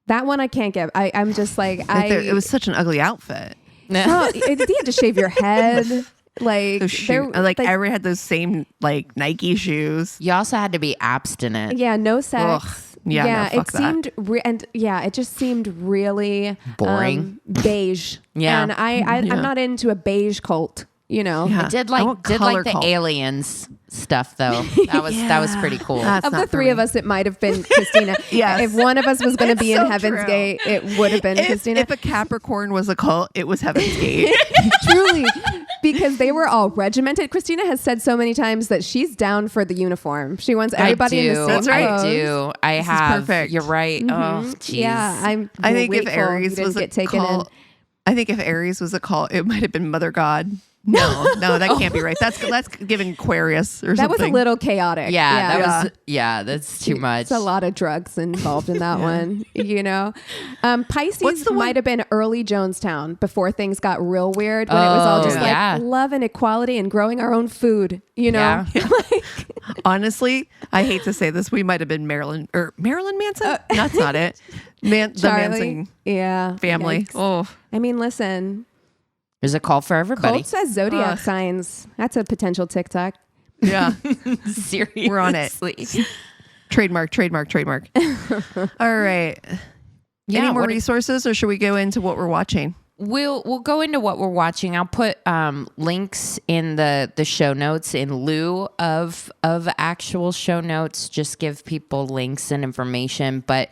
That one I can't get. I'm just like, it was such an ugly outfit. No, you had to shave your head. Like, everyone had those same like Nike shoes. You also had to be abstinent. Yeah, no sex. Ugh. Yeah, no, it seemed it just seemed really boring, beige. Yeah, and I'm not into a beige cult. You know, I did like the aliens stuff though. That was pretty cool. Of the three of us, it might have been Christina. Yes. If one of us was going to be in Heaven's Gate, it would have been Christina. If a Capricorn was a cult, it was Heaven's Gate. Truly, because they were all regimented. Christina has said so many times that she's down for the uniform. She wants everybody in the same That's right. clothes. I do. I this have. Is perfect. You're right. Mm-hmm. Oh, jeez. Yeah, I think if Aries was a cult, I think if Aries was a cult, it might have been Mother God. No, that can't be right. That's giving Aquarius or something. That was a little chaotic. That's too much. It's a lot of drugs involved in that one, you know. Pisces might have been early Jonestown before things got real weird, when it was all just like love and equality and growing our own food, you know. Yeah. Honestly, I hate to say this, we might have been Marilyn Manson. That's not it. The Manson family. Yikes. Oh, I mean, listen. There's a call for everybody. Cult says zodiac signs. That's a potential TikTok. Yeah. Seriously. We're on it. Trademark. All right. Yeah, any more resources, or should we go into what we're watching? We'll go into what we're watching. I'll put links in the show notes in lieu of actual show notes. Just give people links and information. But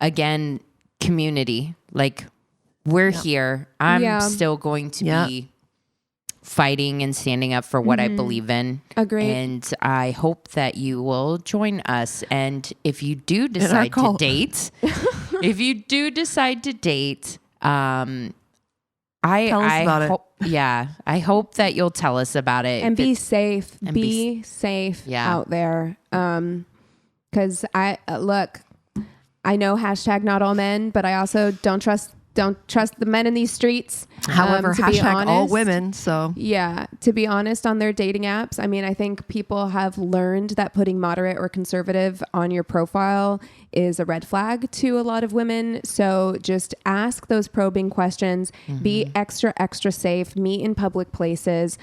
again, community, like, we're here. I'm still going to be fighting and standing up for what I believe in. Agreed. And I hope that you will join us. And if you do decide to date, Tell us about it. Yeah, I hope that you'll tell us about it. And be safe. Be safe out there. Because I know hashtag not all men, but I also don't trust the men in these streets. However, hashtag all women. So yeah, to be honest, on their dating apps, I mean, I think people have learned that putting moderate or conservative on your profile is a red flag to a lot of women. So just ask those probing questions. Be extra safe. Meet in public places.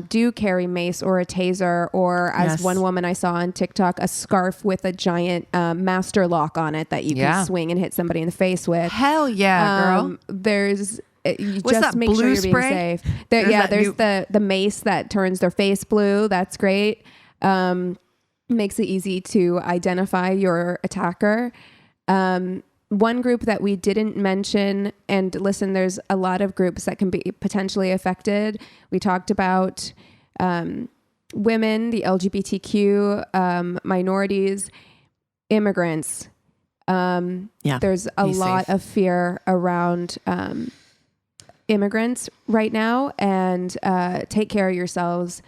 Do carry mace or a taser, or as one woman I saw on TikTok, a scarf with a giant master lock on it that you can swing and hit somebody in the face with. Hell yeah, girl. There's you What's just that, make blue sure you're being spray? safe. There's the mace that turns their face blue. That's great. Makes it easy to identify your attacker. One group that we didn't mention, and listen, there's a lot of groups that can be potentially affected. We talked about women, the LGBTQ, minorities, immigrants. There's a lot of fear around immigrants right now, and take care of yourselves.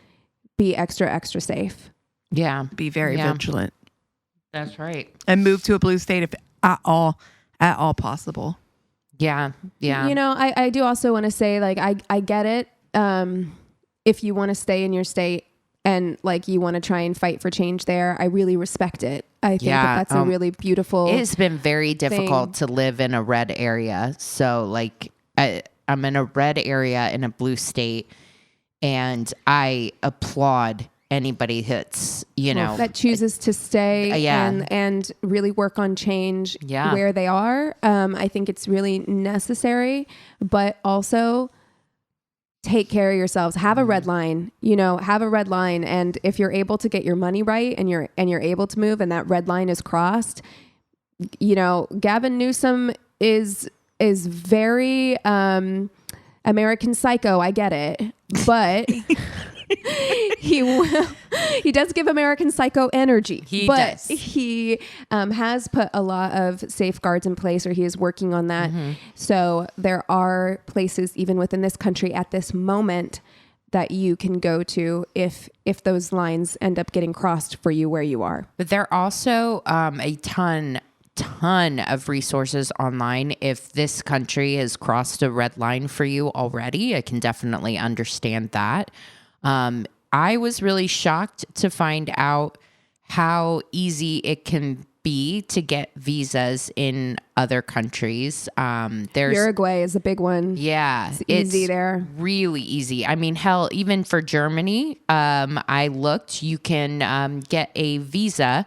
Be extra safe. Yeah. Be very vigilant. That's right. And move to a blue state if at all possible. Yeah. Yeah. You know, I do also want to say, like, I get it. If you want to stay in your state and like you want to try and fight for change there, I really respect it. I think that's a really beautiful It's been very difficult to live in a red area. So like I'm in a red area in a blue state, and I applaud anybody that's, that chooses to stay and really work on change where they are. I think it's really necessary, but also take care of yourselves. Have a red line, have a red line. And if you're able to get your money right and you're able to move and that red line is crossed, Gavin Newsom is very American Psycho. I get it, but he does give American Psycho energy. He has put a lot of safeguards in place, or he is working on that. So there are places even within this country at this moment that you can go to if those lines end up getting crossed for you where you are. But there are also a ton ton of resources online. If this country has crossed a red line for you already, I can definitely understand that. I was really shocked to find out how easy it can be to get visas in other countries. There's Uruguay is a big one. Yeah, it's easy there. Really easy. I mean, hell, even for Germany, I looked. You can get a visa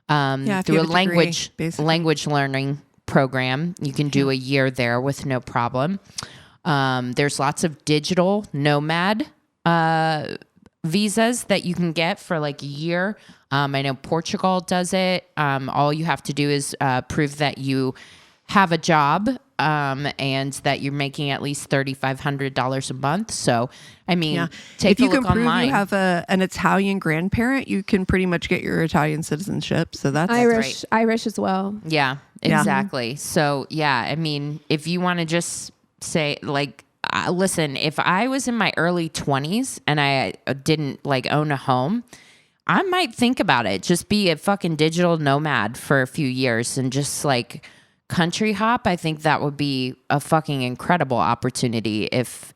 through a language learning program. You can do a year there with no problem. There's lots of digital nomad visas that you can get for like a year. I know Portugal does it. All you have to do is prove that you have a job and that you're making at least $3,500 a month. So, I mean, take a look online. If you can prove you have an Italian grandparent, you can pretty much get your Italian citizenship. So that's Irish as well. Yeah, exactly. Yeah. So, yeah, I mean, if you want to just say like, listen, if I was in my early 20s and I didn't like own a home, I might think about it. Just be a fucking digital nomad for a few years and just like country hop. I think that would be a fucking incredible opportunity if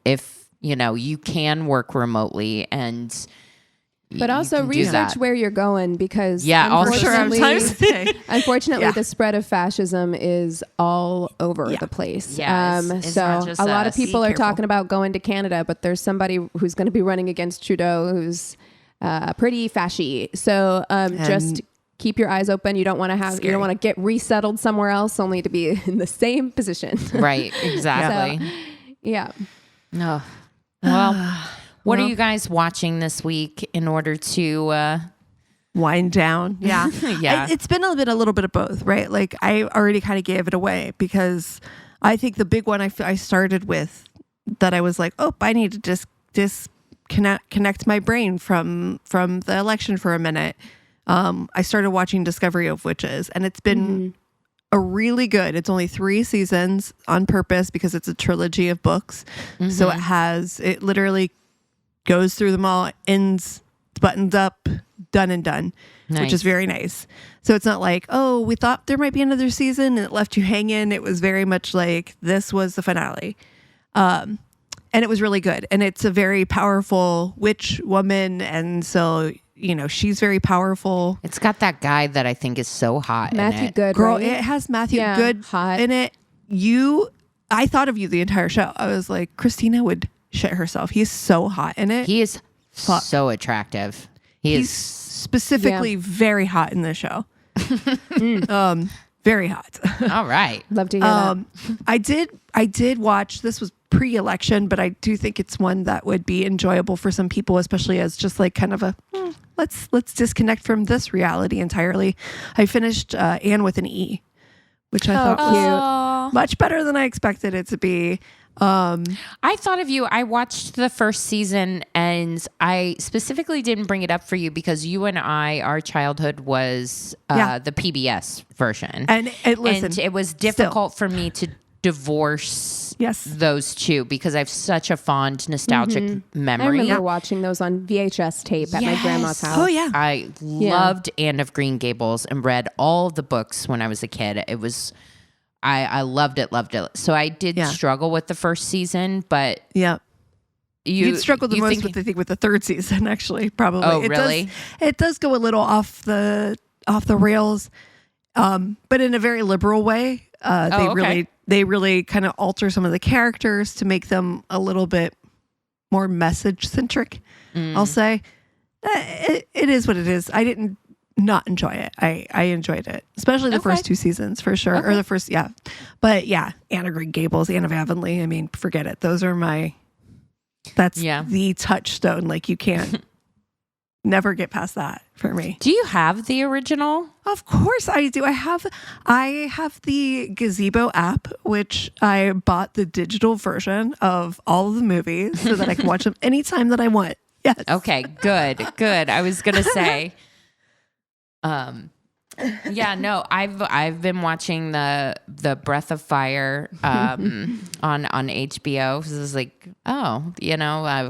you know, you can work remotely and but also research where you're going because unfortunately, the spread of fascism is all over the place. So a lot of people are talking about going to Canada, but there's somebody who's going to be running against Trudeau who's pretty fashy. So just keep your eyes open. You don't want to get resettled somewhere else only to be in the same position. Right. Exactly. So, yeah. No. Well. What are you guys watching this week in order to wind down? Yeah. Yeah. It's been a little bit of both, right? Like I already kind of gave it away because I think the big one I started with that I was like, oh, I need to just connect my brain from the election for a minute. I started watching Discovery of Witches, and it's been a really good. It's only 3 seasons on purpose because it's a trilogy of books. So it literally goes through them all, ends, buttons up, done and done, which is very nice. So it's not like, oh, we thought there might be another season and it left you hanging. It was very much like this was the finale. And it was really good. And it's a very powerful witch woman. And so, you know, she's very powerful. It's got that guy that I think is so hot. Matthew Good, girl, right? It has Matthew Good hot in it. I thought of you the entire show. I was like, Christina would shit herself. He's so hot in it. He is so attractive. He's specifically very hot in this show. Very hot. All right. Love to hear that. I did watch, this was pre-election, but I do think it's one that would be enjoyable for some people, especially as just like kind of a let's disconnect from this reality entirely. I finished Anne with an E, which I thought was much better than I expected it to be. I thought of you. I watched the first season and I specifically didn't bring it up for you because you and our childhood was the PBS version. And it was difficult for me to divorce those two because I have such a fond nostalgic memory. I remember watching those on VHS tape at my grandma's house. Oh yeah. I loved Anne of Green Gables and read all the books when I was a kid. It was I loved it. So I did struggle with the first season, but you'd struggle the most with the third season, actually, probably. Oh, really? It does go a little off the rails, but in a very liberal way. They really kind of alter some of the characters to make them a little bit more message centric. I'll say it is what it is. I didn't not enjoy it. I enjoyed it, especially the first 2 seasons for sure, or the first, but Anne of Green Gables, Anne of Avonlea. I mean, forget it. Those are that's the touchstone. Like you can't never get past that for me. Do you have the original? Of course I do. I have the Gazebo app, which I bought the digital version of all of the movies so that I can watch them anytime that I want. Yes. Okay, good. I was going to say, I've been watching the Breath of Fire on HBO. This is like,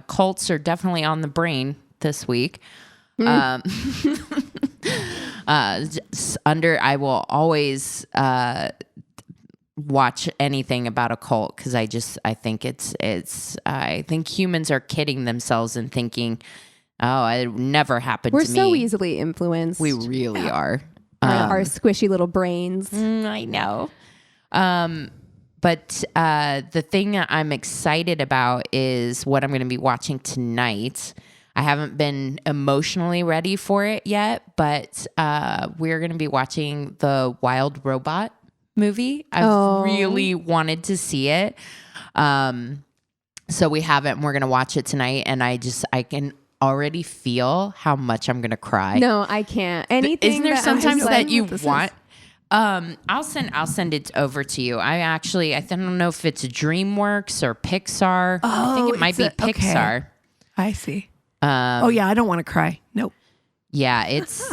cults are definitely on the brain this week. I will always watch anything about a cult because I think I think humans are kidding themselves and thinking, oh, it never happened to me. We're so easily influenced. We really are. Our squishy little brains. I know. But the thing I'm excited about is what I'm going to be watching tonight. I haven't been emotionally ready for it yet, but we're going to be watching the Wild Robot movie. I've really wanted to see it. So we haven't. We're going to watch it tonight, and I can already feel how much I'm going to cry. No, I can't. Anything. Isn't there sometimes that you want? Is. I'll send it over to you. I don't know if it's DreamWorks or Pixar. I think it might be Pixar. Okay. I see. I don't want to cry. Nope. Yeah, it's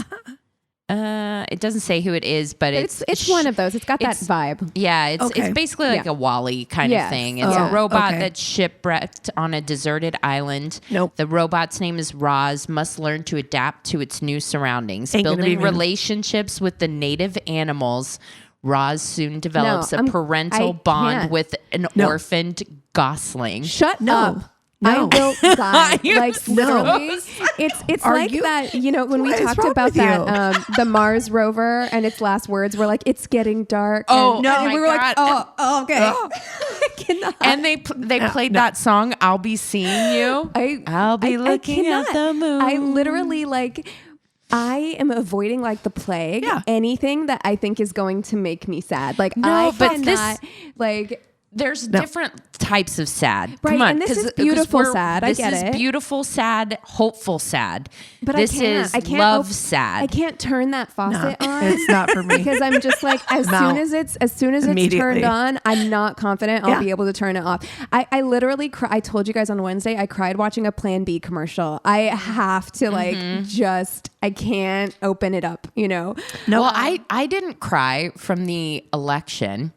it doesn't say who it is, but it's one of those. It's got that vibe. Yeah, it's basically like a Wall-E kind of thing. It's a robot that's shipwrecked on a deserted island. Nope. The robot's name is Roz, must learn to adapt to its new surroundings. Ain't Building relationships with the native animals, Roz soon develops a parental bond with an orphaned gosling. Shut up. I will die. Like literally, it's Are like you? that. You know, when we What is talked wrong about with that, the Mars rover and its last words were like, "It's getting dark." Oh, and, no, and my we were God. like, okay. I cannot. And they played that song, "I'll Be Seeing You." I'll be looking at the moon. I literally I am avoiding like the plague. Yeah. Anything that I think is going to make me sad. Like There's different types of sad. Right, Come on, and this is beautiful sad. I get This it. is beautiful sad, hopeful sad. But this I can't love sad. I can't turn that faucet on. It's not for me. Because I'm just like, as soon as it's turned on, I'm not confident I'll be able to turn it off. I literally I told you guys on Wednesday, I cried watching a Plan B commercial. I have to I can't open it up, you know? No, well, I didn't cry from the election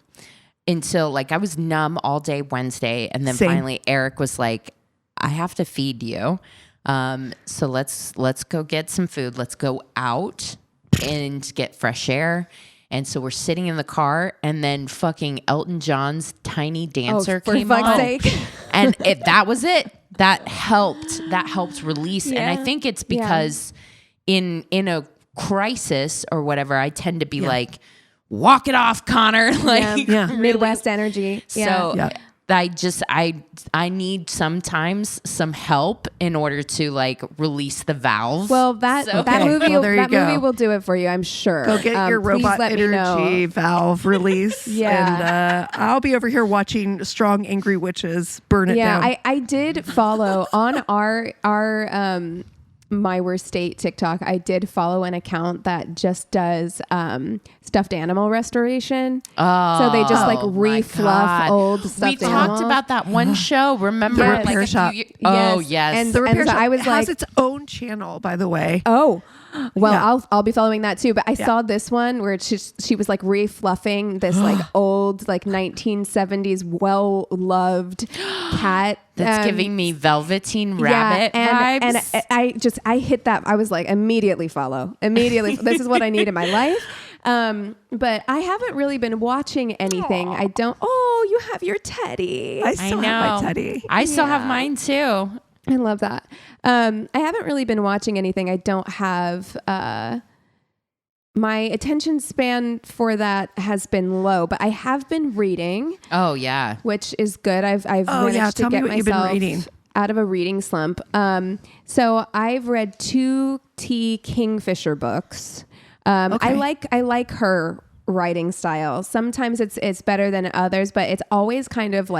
until I was numb all day Wednesday. And then finally Eric was like, I have to feed you. So let's go get some food. Let's go out and get fresh air. And so we're sitting in the car, and then fucking Elton John's Tiny Dancer came on. For fuck's sake. And that was it. That helped release. Yeah. And I think it's because in a crisis or whatever, I tend to be like, walk it off, Connor. Midwest energy. So I need sometimes some help in order to release the valve. Well, that movie will do it for you, I'm sure. Go get your robot energy valve release. And I'll be over here watching Strong Angry Witches burn it down. Yeah, I did follow on our My Worst State TikTok. I did follow an account that just does stuffed animal restoration. Oh, so they just refluff old stuffed animals. We talked about that one show. Remember, the repair shop. Yes. And the repair shop has its own channel, by the way. Oh. Well, I'll be following that too. But I saw this one where she was refluffing this old 1970s well loved cat. That's giving me Velveteen Rabbit vibes. And I hit that. I was like, immediately follow. Immediately. This is what I need in my life. But I haven't really been watching anything. I don't. Oh, you have your teddy. I still have my teddy. I still have mine too. I love that. I haven't really been watching anything. I don't have my attention span for that has been low, but I have been reading. Oh yeah, which is good. I've managed to get myself out of a reading slump. So I've read 2 T. Kingfisher books. I like her writing style. Sometimes it's better than others, but it's always kind of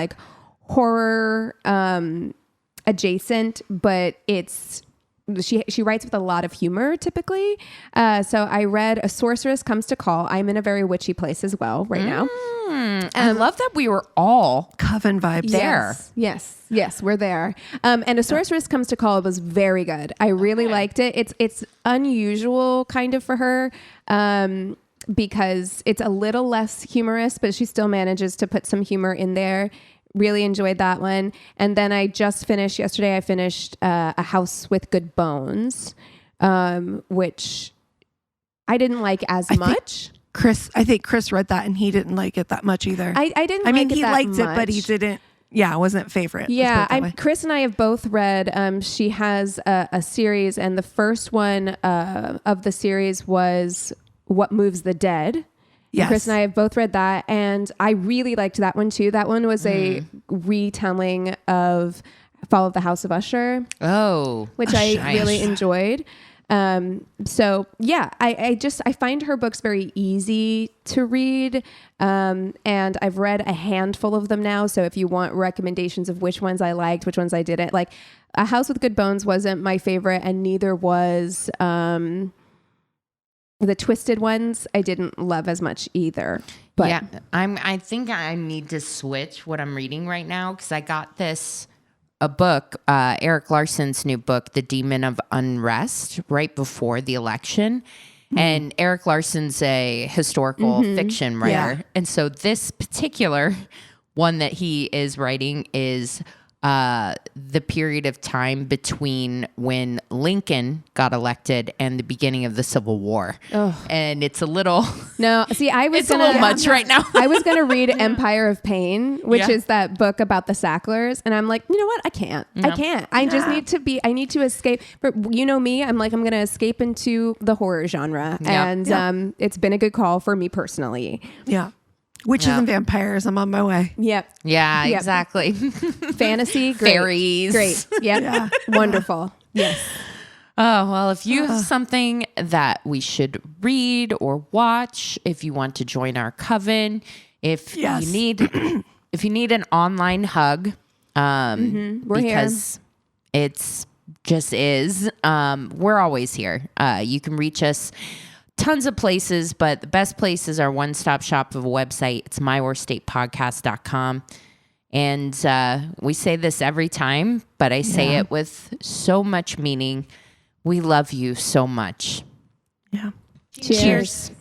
horror adjacent, but she writes with a lot of humor typically. So I read A Sorceress Comes to Call. I'm in a very witchy place as well right now. I love that we were all Coven vibes there. Yes, we're there. And A Sorceress Comes to Call was very good. I really liked it. It's unusual kind of for her. Because it's a little less humorous, but she still manages to put some humor in there. Really enjoyed that one. And then I finished A House with Good Bones, which I didn't like as much. I think Chris read that and he didn't like it that much either. I didn't. I mean, like he it that liked much. it, but he didn't. Yeah, it wasn't favorite. Yeah, Chris and I have both read. She has a series, and the first one of the series was "What Moves the Dead." Yes. Chris and I have both read that, and I really liked that one too. That one was a retelling of Fall of the House of Usher. Oh, which I really enjoyed. So yeah, I find her books very easy to read. And I've read a handful of them now. So if you want recommendations of which ones I liked, which ones I didn't like, A House with Good Bones wasn't my favorite, and neither was, the Twisted Ones. I didn't love as much either. But yeah, I think I need to switch what I'm reading right now, because I got a book, Eric Larson's new book, The Demon of Unrest, right before the election. And Eric Larson's a historical fiction writer. Yeah. And so this particular one that he is writing is the period of time between when Lincoln got elected and the beginning of the Civil War. Oh. And it's a little... No, see, it's a little much right now. I was going to read Empire of Pain, which is that book about the Sacklers. And I'm like, you know what? I can't. No. I can't. I just I need to escape. But you know me, I'm like, I'm going to escape into the horror genre. Yeah. And it's been a good call for me personally. Yeah. Witches and vampires. I'm on my way. Yep. Yeah, exactly. Fantasy. Great. Fairies. Great. Yep. Yeah. Wonderful. Yes. Oh, well, if you have something that we should read or watch, if you want to join our coven, if you need an online hug, we're because here. It's just is, we're always here. You can reach us tons of places, but the best place is our one-stop shop of a website. It's myworstatepodcast.com. And we say this every time, but I say it with so much meaning. We love you so much. Yeah. Cheers.